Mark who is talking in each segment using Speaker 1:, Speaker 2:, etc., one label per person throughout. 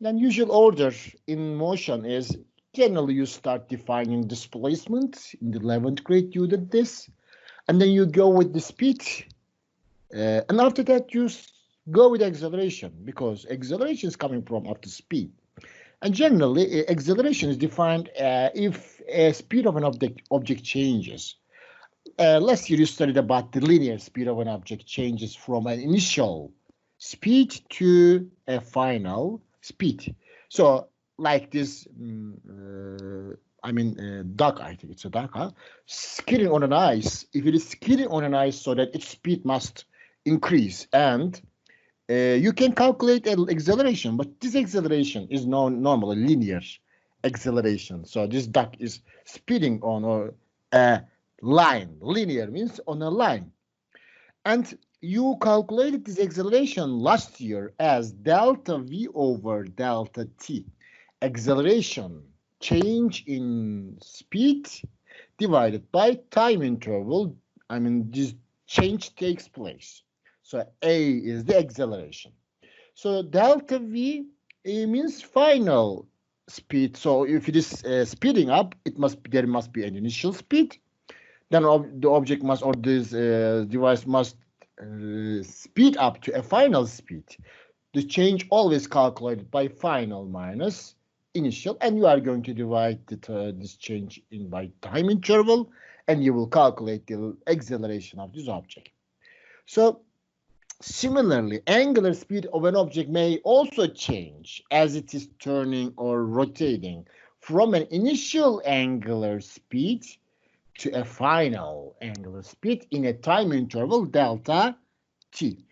Speaker 1: Then usual order in motion is generally you start defining displacement. In the 11th grade you did this, and then you go with the speed, and after that you go with acceleration, because acceleration is coming from after speed. And generally acceleration is defined if speed of an object changes. Last year you studied about the linear speed of an object changes from an initial speed to a final speed. So like this, duck, I think it's a duck, huh? Skidding on an ice. If it is skidding on an ice, so that its speed must increase, and you can calculate an acceleration, but this acceleration is normally linear acceleration. So this duck is speeding on a line. Linear means on a line. And you calculated this acceleration last year as delta V over delta T. Acceleration, change in speed divided by time interval. This change takes place. So A is the acceleration. So delta V means final speed. So if it is speeding up, there must be an initial speed. Then the object must, or this device must speed up to a final speed. The change always calculated by final minus initial, and you are going to divide this change in by time interval, and you will calculate the acceleration of this object. So similarly, angular speed of an object may also change as it is turning or rotating from an initial angular speed to a final angular speed in a time interval delta t.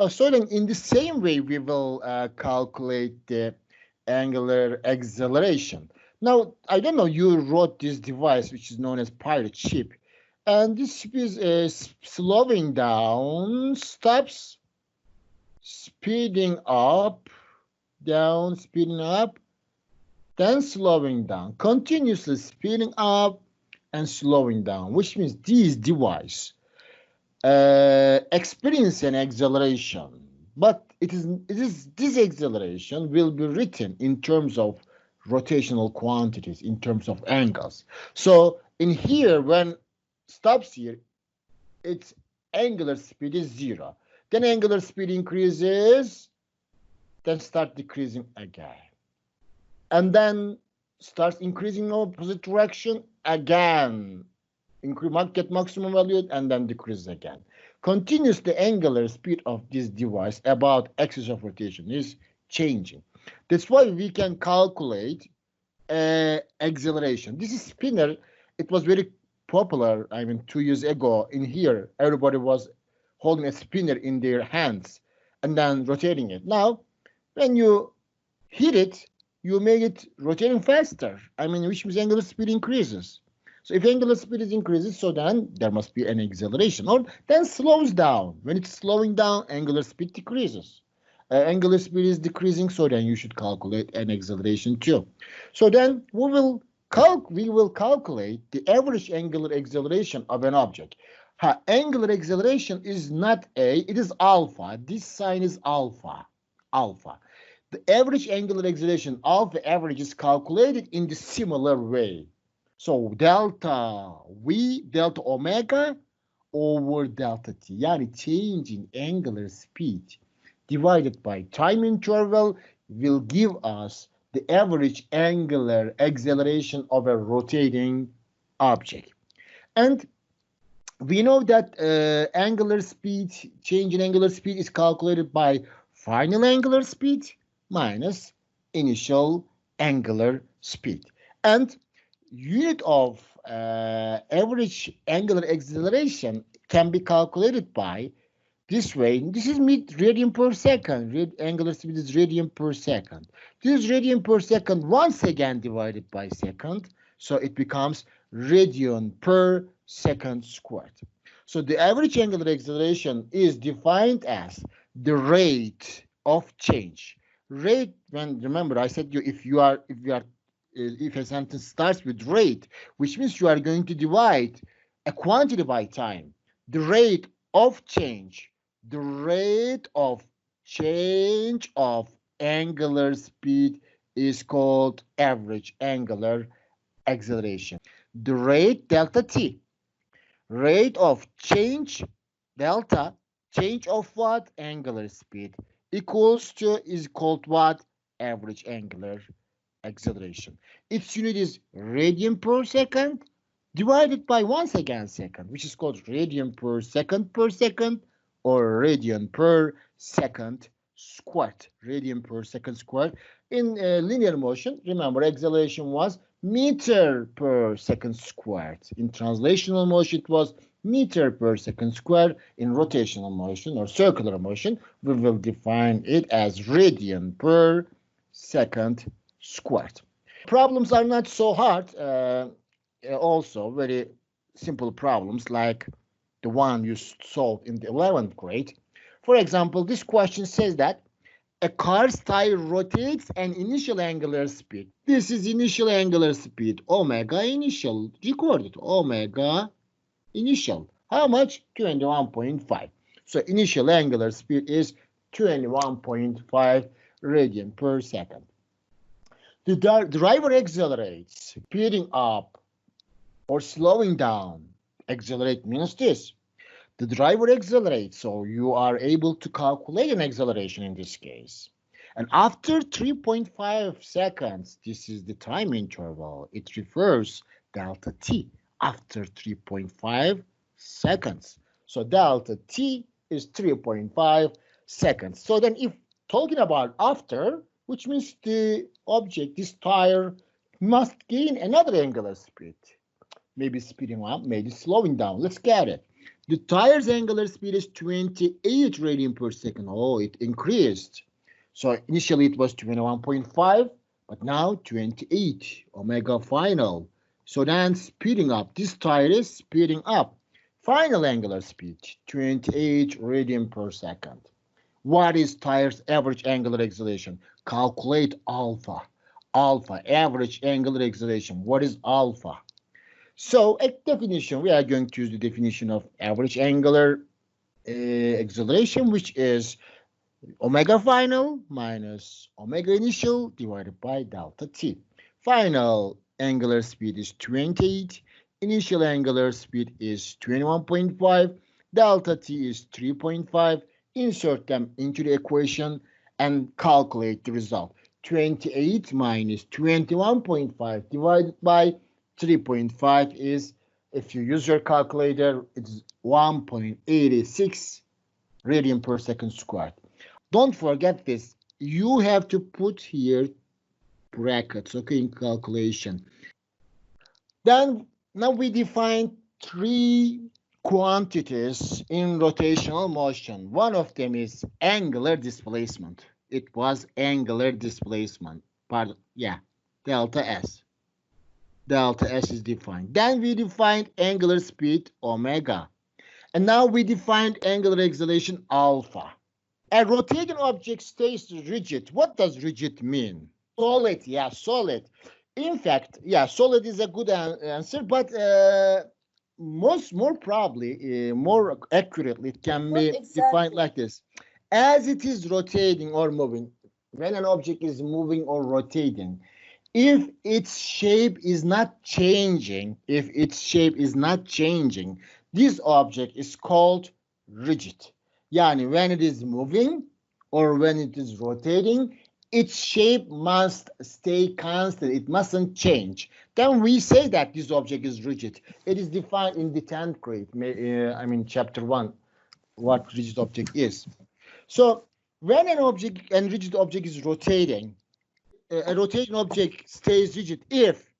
Speaker 1: So then in the same way we will calculate the angular acceleration. Now, I don't know, you wrote this device which is known as pirate ship, and this ship is slowing down, stops, speeding up, down, speeding up, then slowing down, continuously speeding up and slowing down, which means this device experience an acceleration, but it is this acceleration will be written in terms of rotational quantities, in terms of angles. So in here, when stops here, its angular speed is 0. Then angular speed increases, then start decreasing again, and then starts increasing in opposite direction again, get maximum value, and then decrease again. Continues the angular speed of this device about axis of rotation is changing. That's why we can calculate acceleration. This is spinner. It was very popular, 2 years ago. In here, everybody was holding a spinner in their hands and then rotating it. Now, when you hit it, you make it rotating faster. Which means angular speed increases. So if angular speed is increases, so then there must be an acceleration, or then slows down. When it's slowing down, angular speed decreases. Angular speed is decreasing, so then you should calculate an acceleration too. So then we will calculate the average angular acceleration of an object. Angular acceleration is not A, it is alpha. This sign is alpha. Alpha. The average angular acceleration of the average is calculated in the similar way. So delta V, delta omega over delta t. Yani change in angular speed divided by time interval will give us the average angular acceleration of a rotating object. And we know that change in angular speed is calculated by final angular speed minus initial angular speed. And unit of average angular acceleration can be calculated by this way. This is radian per second. Angular speed is radian per second. This is radian per second once again divided by second. So it becomes radian per second squared. So the average angular acceleration is defined as the rate of change. Rate, when remember I said if a sentence starts with rate, which means you are going to divide a quantity by time. The rate of change of angular speed is called average angular acceleration. The rate delta t, rate of change delta, change of what? Angular speed equals to is called what? Average angular acceleration. Its unit is radian per second divided by 1 second, which is called radian per second, or radian per second squared. Radian per second squared. In linear motion, remember, acceleration was meter per second squared. In translational motion, it was meter per second squared. In rotational motion or circular motion, we will define it as radian per second squared. Problems are not so hard. Also, very simple problems like the one you solved in the 11th grade. For example, this question says that a car's tire rotates an initial angular speed. This is initial angular speed, omega initial. Recorded, omega initial. How much? 21.5. So initial angular speed is 21.5 radian per second. The driver accelerates, speeding up or slowing down. Accelerate means this. The driver accelerates, so you are able to calculate an acceleration in this case. And after 3.5 seconds, this is the time interval. It refers delta t after 3.5 seconds. So delta t is 3.5 seconds. So then if talking about after, which means the object, this tire, must gain another angular speed. Maybe speeding up, maybe slowing down. Let's get it. The tire's angular speed is 28 radian per second. Oh, it increased. So initially it was 21.5, but now 28, omega final. So then speeding up, this tire is speeding up. Final angular speed, 28 radian per second. What is tire's average angular acceleration? Calculate alpha. Alpha, average angular acceleration. What is alpha? So at definition, we are going to use the definition of average angular acceleration, which is omega final minus omega initial divided by delta t. Final angular speed is 28. Initial angular speed is 21.5. Delta t is 3.5. Insert them into the equation and calculate the result. 28 minus 21.5 divided by 3.5 is, if you use your calculator, it's 1.86 radian per second squared. Don't forget this. You have to put here brackets, okay, in calculation. Then now we define three quantities in rotational motion. One of them is angular displacement. It was angular displacement. Pardon, yeah, delta S. Delta S is defined. Then we defined angular speed, omega. And now we defined angular acceleration, alpha. A rotating object stays rigid. What does rigid mean? Solid, yeah, solid. In fact, yeah, solid is a good answer, but more probably, more accurately, it can be defined like this. As it is rotating or moving, when an object is moving or rotating, if its shape is not changing, this object is called rigid. Yani when it is moving or when it is rotating, its shape must stay constant. It mustn't change. Then we say that this object is rigid. It is defined in the 10th grade, chapter 1, what rigid object is. So when an object and rigid object is rotating, a rotating object stays rigid if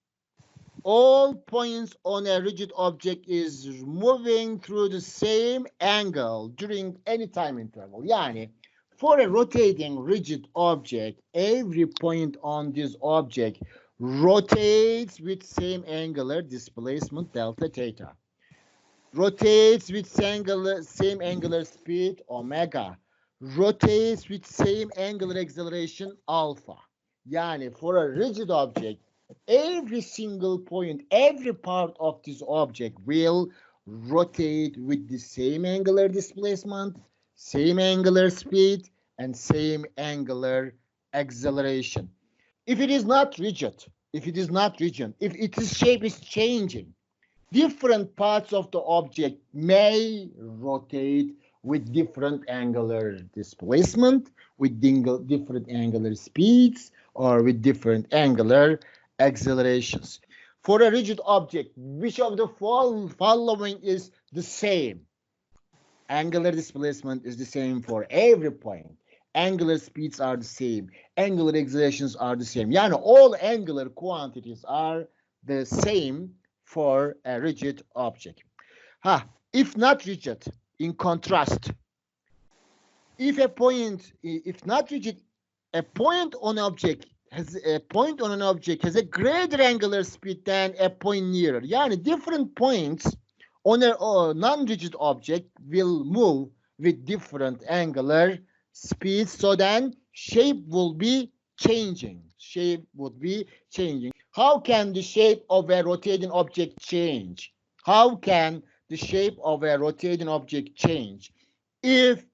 Speaker 1: all points on a rigid object is moving through the same angle during any time interval. Yani, for a rotating rigid object, every point on this object rotates with same angular displacement, delta theta. Rotates with same angular speed, omega. Rotates with same angular acceleration, alpha. Yani for a rigid object, every single point, every part of this object will rotate with the same angular displacement, same angular speed, and same angular acceleration. If it is not rigid, if its shape is changing, different parts of the object may rotate with different angular displacement, with different angular speeds, or with different angular accelerations. For a rigid object, which of the following is the same? Angular displacement is the same for every point. Angular speeds are the same. Angular accelerations are the same. Yani all angular quantities are the same for a rigid object. If not rigid, in contrast, if not rigid, a point on an object has a greater angular speed than a point nearer. Yani different points on a non-rigid object will move with different angular speeds, so then shape will be changing. How can the shape of a rotating object change? If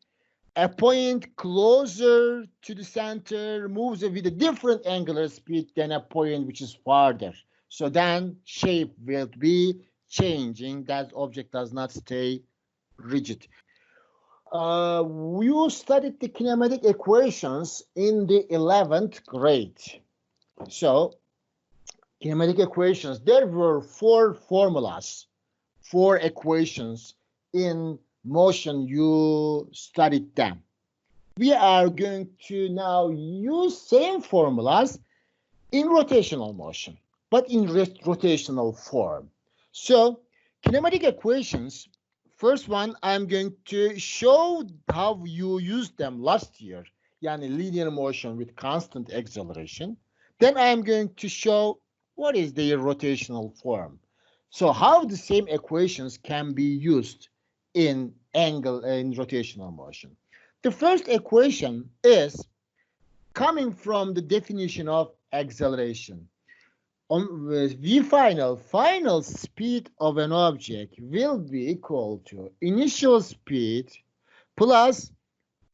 Speaker 1: a point closer to the center moves with a different angular speed than a point which is farther. So then shape will be changing. That object does not stay rigid. You studied the kinematic equations in the 11th grade. So kinematic equations, there were four equations in motion. You studied them. We are going to now use same formulas in rotational motion, but in rotational form. So kinematic equations, first one, I'm going to show how you used them last year, yani linear motion with constant acceleration. Then I am going to show what is their rotational form. So how the same equations can be used in rotational motion. The first equation is coming from the definition of acceleration. V final speed of an object will be equal to initial speed plus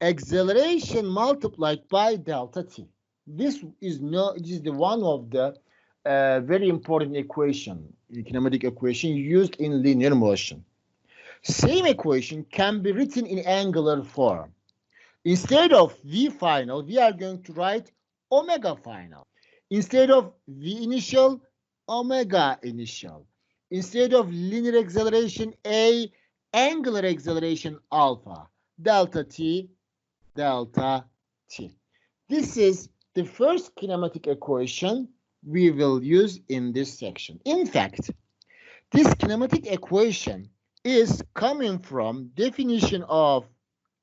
Speaker 1: acceleration multiplied by delta t. This is the one of the very important kinematic equation used in linear motion. Same equation can be written in angular form. Instead of V final, we are going to write omega final. Instead of V initial, omega initial. Instead of linear acceleration A, angular acceleration alpha. Delta t, delta t. This is the first kinematic equation we will use in this section. In fact, this kinematic equation is coming from definition of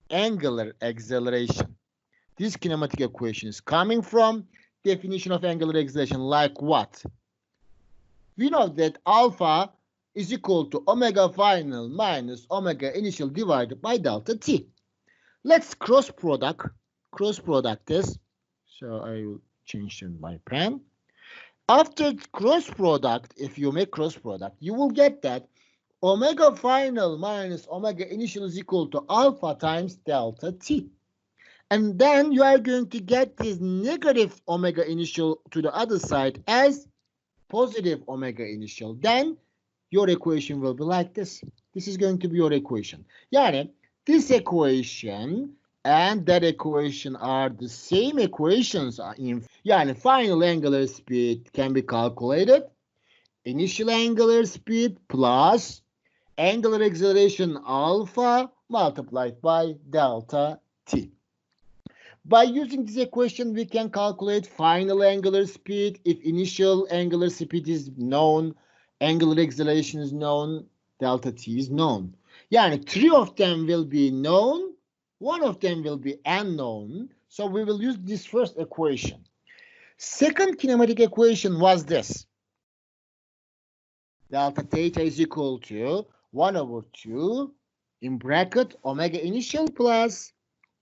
Speaker 1: angular acceleration. This kinematic equation is coming from definition of angular acceleration, like what? We know that alpha is equal to omega final minus omega initial divided by delta t. Let's cross product this. So I will change my pen. After cross product, if you make cross product, you will get that omega final minus omega initial is equal to alpha times delta t. And then you are going to get this negative omega initial to the other side as positive omega initial. Then your equation will be like this. This is going to be your equation. Yani this equation and that equation are the same equations. Yani final angular speed can be calculated. Initial angular speed plus angular acceleration alpha multiplied by delta t. By using this equation, we can calculate final angular speed. If initial angular speed is known, angular acceleration is known, delta t is known. Yani three of them will be known, one of them will be unknown. So we will use this first equation. Second kinematic equation was this. Delta theta is equal to 1 over 2 in bracket omega initial plus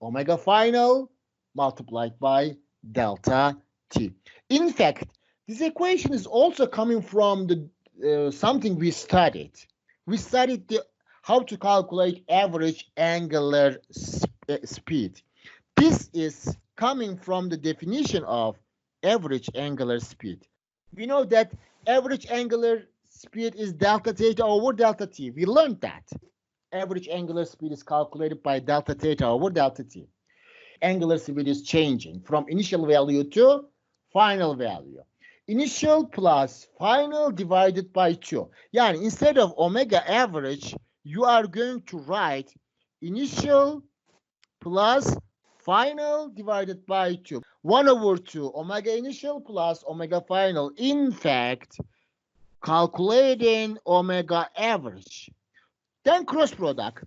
Speaker 1: omega final multiplied by delta t. In fact, this equation is also coming from the something we studied. We studied how to calculate average angular speed. This is coming from the definition of average angular speed. We know that average angular speed is delta theta over delta t. We learned that. Average angular speed is calculated by delta theta over delta t. Angular speed is changing from initial value to final value. Initial plus final divided by 2. Yani instead of omega average, you are going to write initial plus final divided by 2. 1 over 2 omega initial plus omega final. In fact, calculating omega average. Then cross product.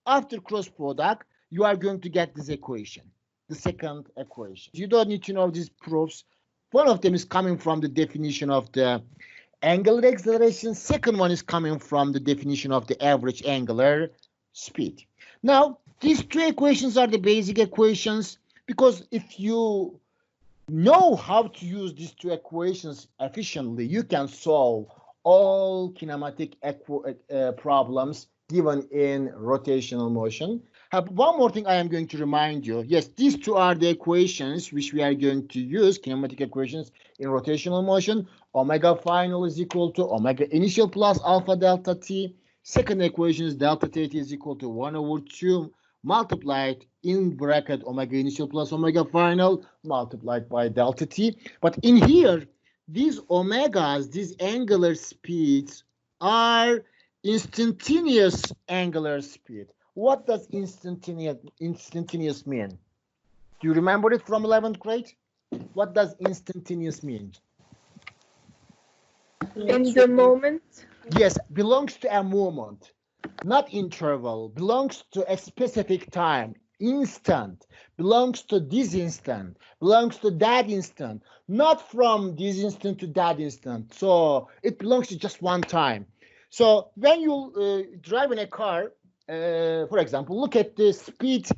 Speaker 1: After cross product, you are going to get this equation, the second equation. You don't need to know these proofs. One of them is coming from the definition of the angular acceleration. Second one is coming from the definition of the average angular speed. Now, these two equations are the basic equations, because if you know how to use these two equations efficiently, you can solve all kinematic problems given in rotational motion. One more thing I am going to remind you. Yes, these two are the equations which we are going to use, kinematic equations in rotational motion. Omega final is equal to omega initial plus alpha delta t. Second equation is delta theta is equal to 1 over 2 multiplied in bracket omega initial plus omega final multiplied by delta t. But in here, these omegas, these angular speeds are instantaneous angular speed. What does instantaneous mean? Do you remember it from 11th grade? What does instantaneous mean?
Speaker 2: In the moment?
Speaker 1: Yes, belongs to a moment, not interval, belongs to a specific time. Instant belongs to this instant, belongs to that instant, not from this instant to that instant. So it belongs to just one time. So when you drive in a car, for example, look at the speed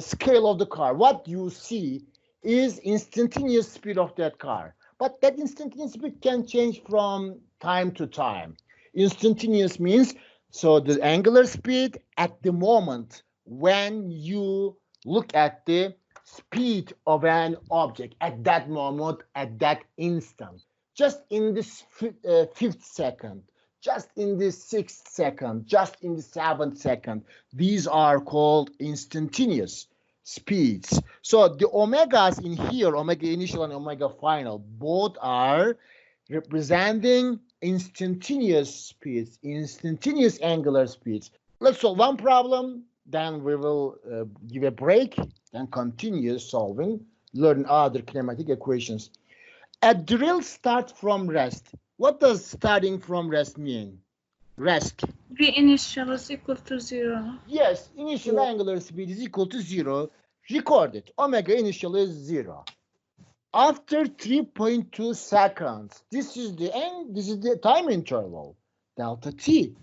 Speaker 1: scale of the car. What you see is instantaneous speed of that car. But that instantaneous speed can change from time to time. Instantaneous means, so the angular speed at the moment when you look at the speed of an object at that moment, at that instant. Just in this 5th second, just in the 6th second, just in the 7th second. These are called instantaneous speeds. So the omegas in here, omega initial and omega final, both are representing instantaneous speeds, instantaneous angular speeds. Let's solve one problem, then we will give a break, then continue solving, learn other kinematic equations. A drill starts from rest. What does starting from rest mean? Rest.
Speaker 2: V initial is equal to 0.
Speaker 1: Yes, initial angular speed is equal to 0. Record it. Omega initial is 0. After 3.2 seconds, this is the end. This is the time interval, delta t.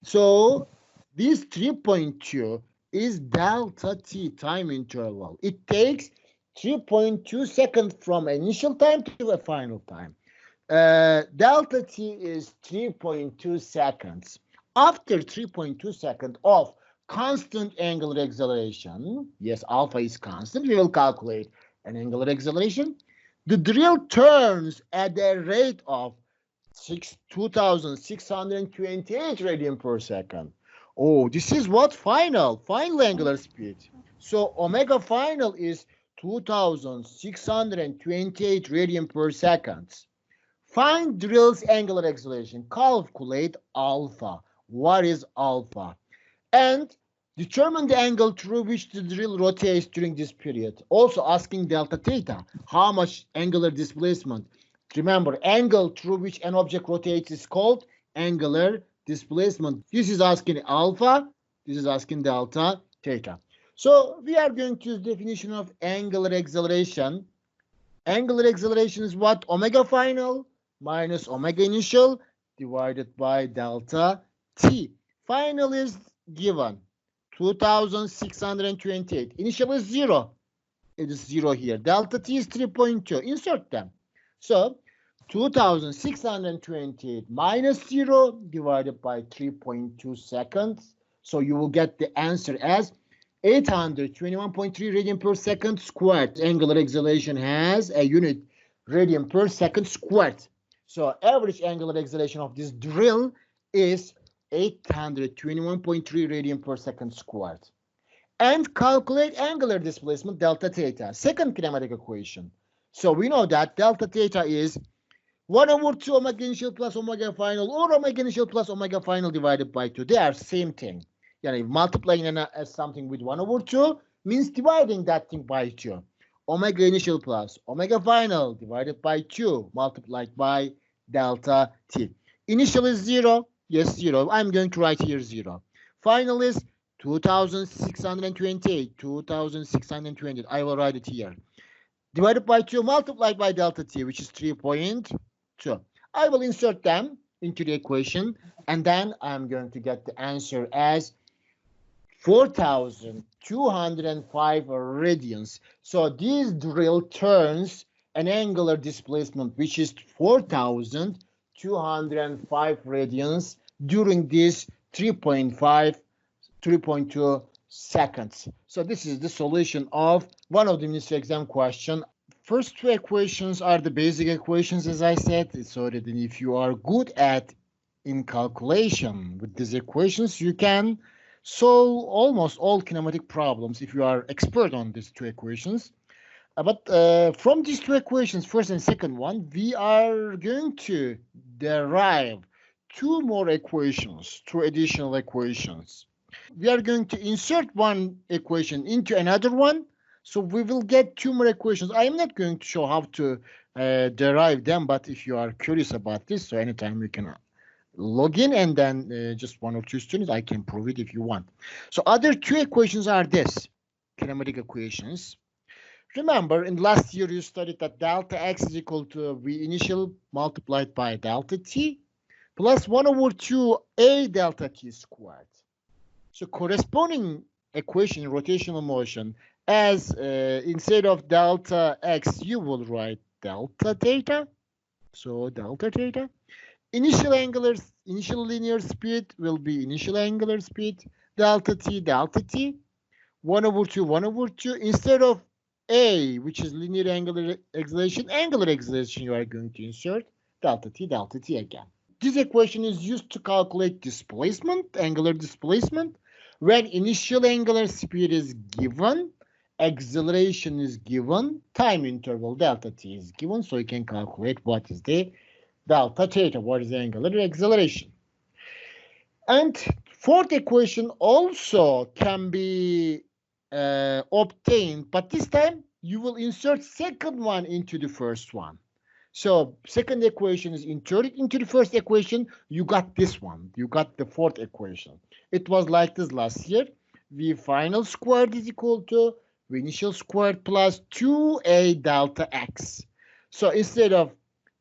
Speaker 1: So this 3.2 is delta t time interval. It takes 3.2 seconds from initial time to a final time. Delta t is 3.2 seconds. After 3.2 seconds of constant angular acceleration, yes, alpha is constant, we will calculate an angular acceleration. The drill turns at a rate of 2,628 radian per second. Oh, this is what? Final angular speed. So omega final is 2,628 radian per second. Find drill's angular acceleration. Calculate alpha. What is alpha? And determine the angle through which the drill rotates during this period. Also asking delta theta. How much angular displacement? Remember, angle through which an object rotates is called angular displacement. This is asking alpha. This is asking delta theta. So we are going to use definition of angular acceleration. Angular acceleration is what? Omega final minus omega initial divided by delta t. Final is given 2,628. Initial is 0. It is 0 here. Delta t is 3.2. Insert them. So 2,628 minus 0 divided by 3.2 seconds. So you will get the answer as 821.3 radian per second squared. Angular acceleration has a unit radian per second squared. So average angular acceleration of this drill is 821.3 radian per second squared. And calculate angular displacement delta theta. Second kinematic equation. So we know that delta theta is 1 over 2 omega initial plus omega final, or omega initial plus omega final divided by 2. They are same thing. Yani multiplying something with 1 over 2 means dividing that thing by 2. Omega initial plus omega final divided by 2 multiplied by delta t. Initial is 0. Yes, 0. I'm going to write here 0. Final is 2628. 2628. I will write it here. Divided by 2 multiplied by delta t, which is 3.2. I will insert them into the equation, and then I'm going to get the answer as 4,205 radians. So this drill turns an angular displacement which is 4,205 radians during this 3.2 seconds. So this is the solution of one of the ministry exam question. First two equations are the basic equations, as I said, so that if you are good at in calculation with these equations, you can solve almost all kinematic problems if you are expert on these two equations. But from these two equations, first and second one, we are going to derive two more equations, two additional equations. We are going to insert one equation into another one, so we will get two more equations. I am not going to show how to derive them, but if you are curious about this, so anytime you can log in, and then just one or two students, I can prove it if you want. So other two equations are this, kinematic equations. Remember, in last year you studied that delta x is equal to v initial multiplied by delta t plus 1 over 2 a delta t squared. So corresponding equation in rotational motion, as instead of delta x, you will write delta theta. So delta theta. Initial linear speed will be initial angular speed. Delta t, 1 over 2, 1 over 2. Instead of a, which is linear angular acceleration, you are going to insert delta t again. This equation is used to calculate displacement, angular displacement. When initial angular speed is given, acceleration is given, time interval delta t is given, so you can calculate what is the delta theta, what is the angular acceleration. And fourth equation also can be obtained, but this time you will insert second one into the first one. So second equation is inserted into the first equation. You got this one. You got the fourth equation. It was like this last year. V final squared is equal to V initial squared plus 2a delta x. So instead of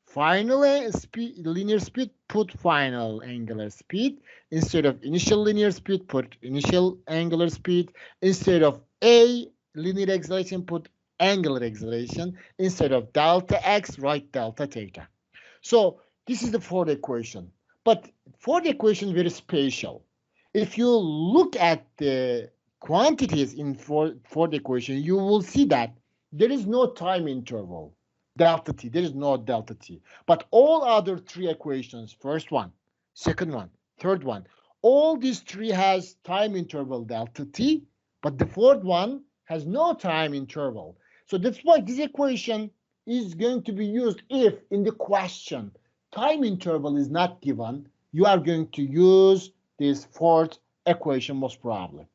Speaker 1: final linear speed, put final angular speed. Instead of initial linear speed, put initial angular speed. Instead of a linear acceleration, put angular acceleration. Instead of delta x, write delta theta. So this is the fourth equation. But fourth equation is very special. If you look at the quantities in fourth equation, you will see that there is no time interval. Delta t, there is no delta t. But all other three equations, first one, second one, third one, all these three has time interval delta t, but the fourth one has no time interval. So that's why this equation is going to be used if in the question time interval is not given, you are going to use this fourth equation most probably.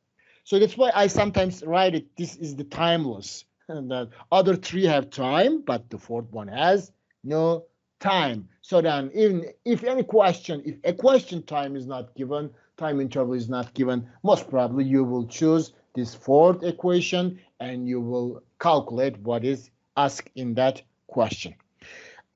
Speaker 1: So that's why I sometimes write it, this is the timeless. And the other three have time, but the fourth one has no time. So then if any question, if a question time is not given, time interval is not given, most probably you will choose this fourth equation and you will calculate what is asked in that question.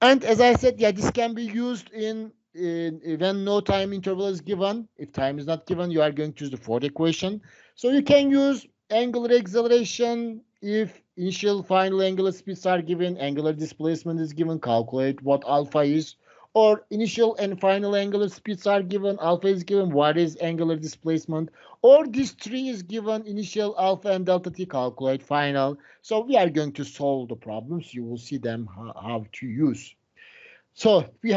Speaker 1: And as I said, yeah, this can be used in when no time interval is given. If time is not given, you are going to choose the fourth equation. So you can use angular acceleration if initial final angular speeds are given, angular displacement is given, calculate what alpha is, Or initial and final angular speeds are given, alpha is given, what is angular displacement? Or this tree is given, initial, alpha, and delta t, calculate final. So we are going to solve the problems. You will see them how to use. So we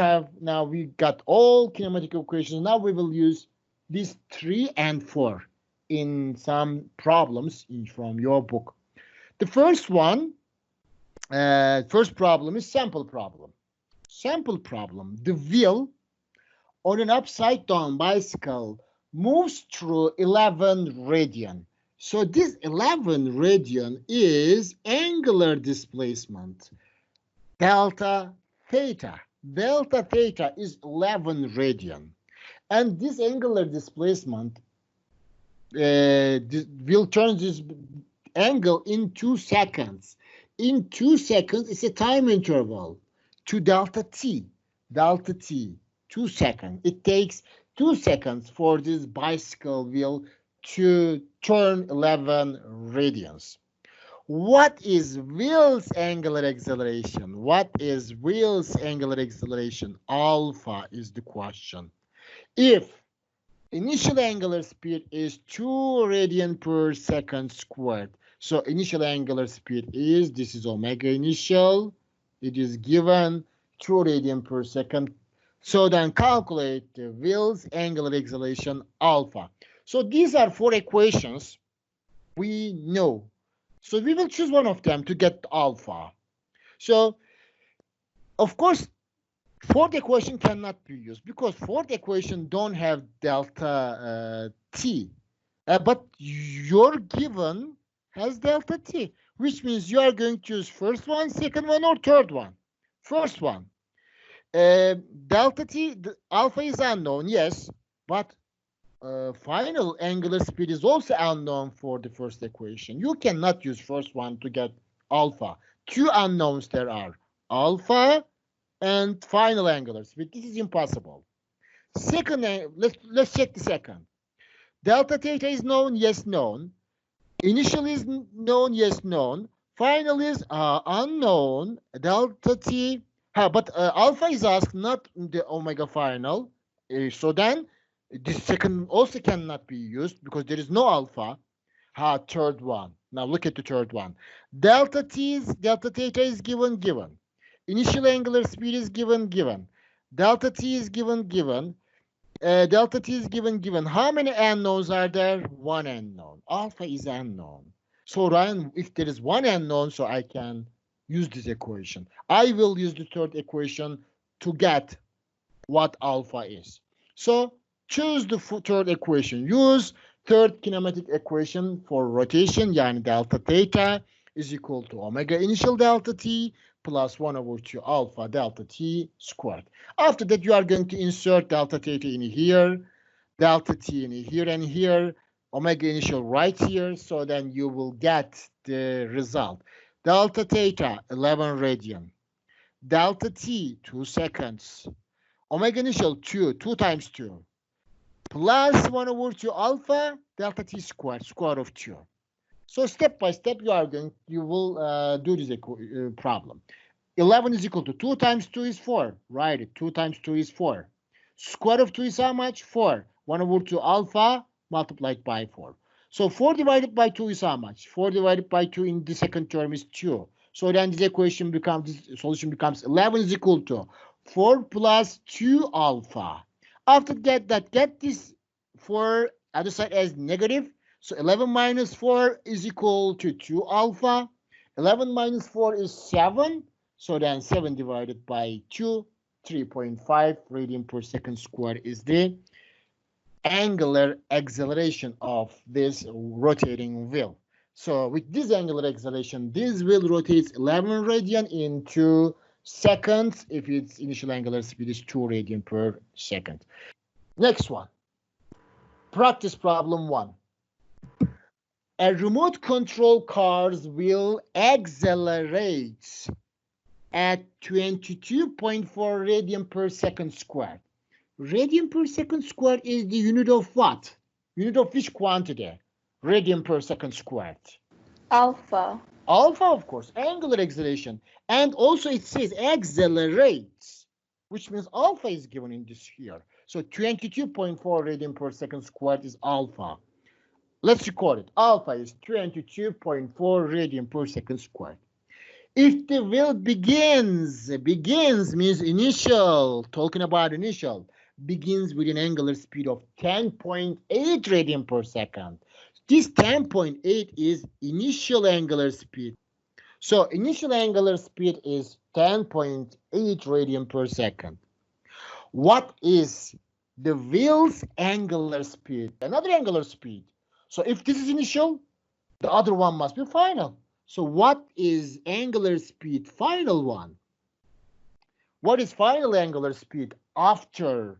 Speaker 1: got all kinematic equations. Now we will use these 3 and 4 in some problems from your book. The first one, first problem is sample problem. Sample problem. The wheel on an upside down bicycle moves through 11 radian. So this 11 radian is angular displacement, delta theta. Delta theta is 11 radian. And this angular displacement will turn this angle in 2 seconds. In 2 seconds, it's a time interval to delta t. Delta t, 2 seconds. It takes 2 seconds for this bicycle wheel to turn 11 radians. What is wheel's angular acceleration? What is wheel's angular acceleration? Alpha is the question. If initial angular speed is 2 radian per second squared, so initial angular speed is, this is omega initial, it is given 2 radian per second. So then calculate the wheel's angular acceleration alpha. So these are 4 equations we know. So we will choose one of them to get alpha. So, of course, fourth equation cannot be used because fourth equation don't have delta t. But your given has delta t, which means you are going to use first one, second one, or third one. First one. Delta t, alpha is unknown, yes, but final angular speed is also unknown for the first equation. You cannot use first one to get alpha. 2 unknowns there are, alpha and final angular speed. This is impossible. Second, let's check the second. Delta theta is known, yes, known. Initial is known, yes, known. Final is unknown. Delta t, but alpha is asked, not the omega final. So then this second also cannot be used because there is no alpha. Third one. Now look at the third one. Delta theta is given. Initial angular speed is given. Delta t is given. Delta t is given. How many unknowns are there? 1 unknown. Alpha is unknown. So Ryan, if there is 1 unknown, so I can use this equation. I will use the third equation to get what alpha is. So choose the third equation. Use third kinematic equation for rotation, yani delta theta is equal to omega initial delta t plus 1 over 2 alpha delta t squared. After that, you are going to insert delta theta in here, delta t in here and here, omega initial right here, so then you will get the result. Delta theta, 11 radian. Delta t, 2 seconds. Omega initial, 2 times 2. Plus 1 over 2 alpha, delta t squared, square of 2. So step by step, you will do this problem. 11 is equal to 2 times 2 is 4. Write it. 2 times 2 is 4. Square of 2 is how much? 4. 1 over 2 alpha multiplied by 4. So 4 divided by 2 is how much? 4 divided by 2 in the second term is 2. So then this solution becomes 11 is equal to 4 plus 2 alpha. After get this for other side as negative. So 11 minus 4 is equal to 2 alpha. 11 minus 4 is 7. So then 7 divided by 2, 3.5 radian per second squared is the angular acceleration of this rotating wheel. So with this angular acceleration, this wheel rotates 11 radian in 2 seconds if its initial angular speed is 2 radian per second. Next one. Practice problem 1. A remote control car's wheel accelerates at 22.4 radian per second squared. Radian per second squared is the unit of what? Unit of which quantity? Radian per second squared.
Speaker 2: Alpha.
Speaker 1: Alpha, of course, angular acceleration. And also it says accelerates. which means alpha is given in this here. So 22.4 radian per second squared is alpha. Let's record it. Alpha is 22.4 radian per second squared. If the wheel begins means initial, talking about initial, begins with an angular speed of 10.8 radian per second. This 10.8 is initial angular speed. So initial angular speed is 10.8 radian per second. What is the wheel's angular speed? Another angular speed. So if this is initial, the other one must be final. So what is angular speed final one? What is final angular speed after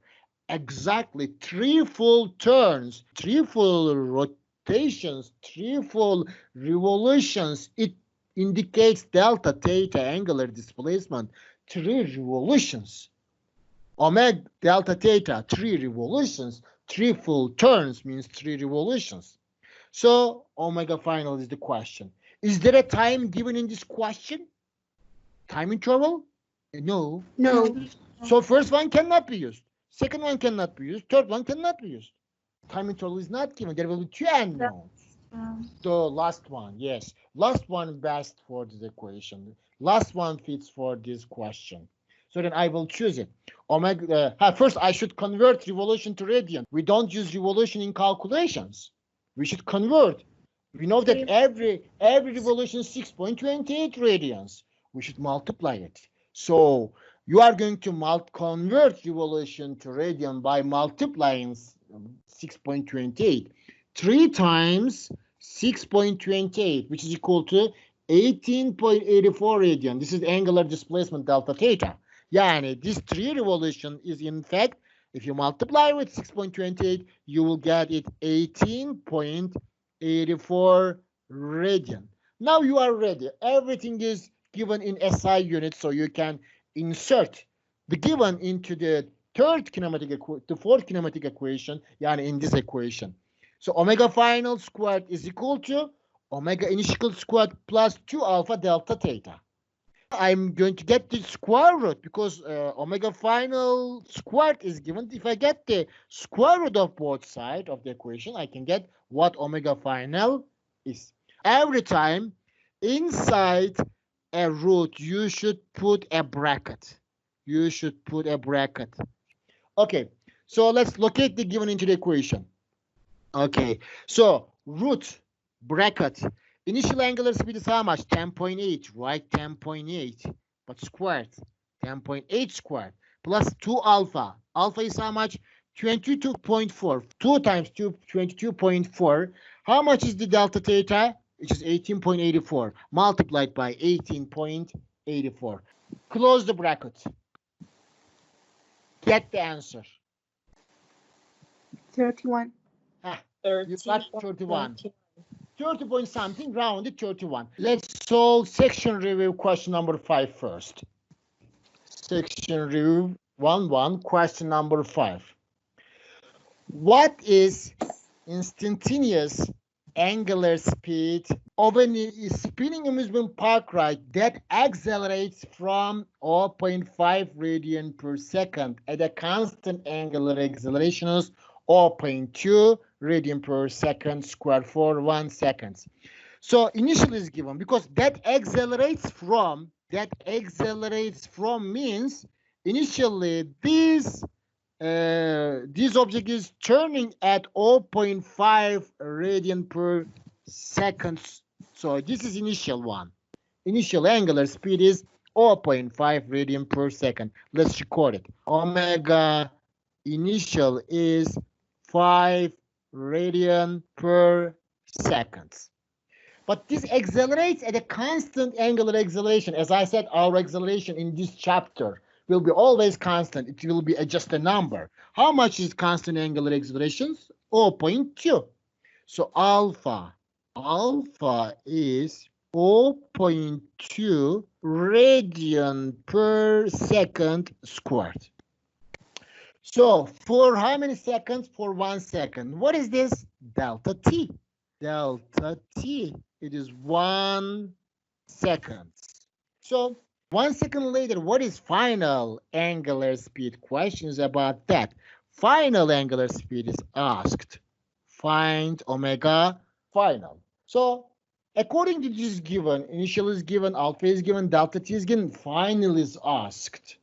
Speaker 1: exactly 3 full turns, 3 full rotations, 3 full revolutions? It indicates delta theta angular displacement, 3 revolutions. Omega delta theta, 3 revolutions, 3 full turns means 3 revolutions. So omega final is the question. Is there a time given in this question? Time interval? No.
Speaker 2: No.
Speaker 1: So first one cannot be used. Second one cannot be used. Third one cannot be used. Time interval is not given. There will be 2 unknowns. The last one, yes. Last one best for this equation. Last one fits for this question. So then I will choose it. Omega. First, I should convert revolution to radian. We don't use revolution in calculations. We should convert. We know that every revolution is 6.28 radians. We should multiply it. So you are going to convert revolution to radian by multiplying 6.28. 3 times 6.28, which is equal to 18.84 radian. This is angular displacement delta theta. Yani this 3 revolution is in fact, if you multiply with 6.28, you will get it 18.84 radian. Now you are ready. Everything is given in SI units, so you can insert the given into the fourth kinematic equation, yani in this equation. So omega final squared is equal to omega initial squared plus 2 alpha delta theta. I'm going to get the square root because omega final squared is given. If I get the square root of both sides of the equation, I can get what omega final is. Every time inside a root, you should put a bracket. You should put a bracket. Okay, so let's locate the given into the equation. Okay, so root bracket. Initial angular speed is how much? 10.8, right? 10.8, but squared. 10.8 squared plus 2 alpha. Alpha is how much? 22.4. 2 times 2, 22.4. How much is the delta theta? Which is 18.84 multiplied by 18.84. Close the bracket. Get the answer.
Speaker 2: 31.
Speaker 1: You got 31. 30 point something, rounded 31. Let's solve section review question number 5 first. Section review 1-1, question number 5. What is instantaneous angular speed of a spinning amusement park ride that accelerates from 0.5 radian per second at a constant angular acceleration of 0.2 radian per second squared for 1 second. So initially is given because that accelerates from means initially this object is turning at 0.5 radian per second. So this is initial one. Initial angular speed is 0.5 radian per second. Let's record it. Omega initial is 5 radian per second. But this accelerates at a constant angular acceleration. As I said, our acceleration in this chapter will be always constant. It will be just a number. How much is constant angular accelerations? 0.2. So alpha is 0.2 radian per second squared. So for how many seconds? For 1 second. What is this? Delta t. Delta t. It is 1 second. So 1 second later, what is final angular speed? Questions about that. Final angular speed is asked. Find omega final. So according to this given, initial is given, alpha is given, delta t is given, final is asked.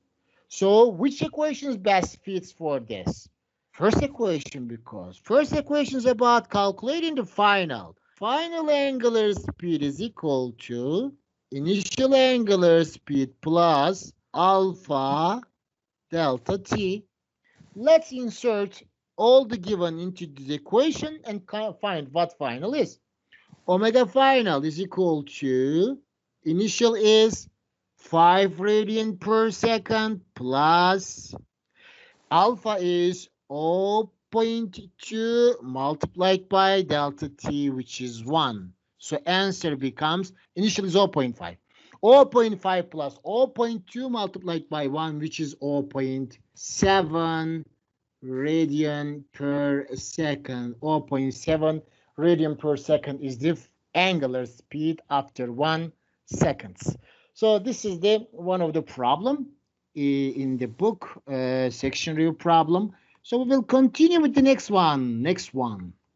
Speaker 1: So which equation best fits for this? First equation, because first equation is about calculating the final. Final angular speed is equal to initial angular speed plus alpha delta t. Let's insert all the given into this equation and find what final is. Omega final is equal to initial is 5 radian per second plus alpha is 0.2 multiplied by delta t, which is 1. So answer becomes initially 0.5. 0.5 plus 0.2 multiplied by 1, which is 0.7 radian per second. 0.7 radian per second is the angular speed after 1 seconds. So this is the one of the problem in the book section review problem. So we will continue with the next one.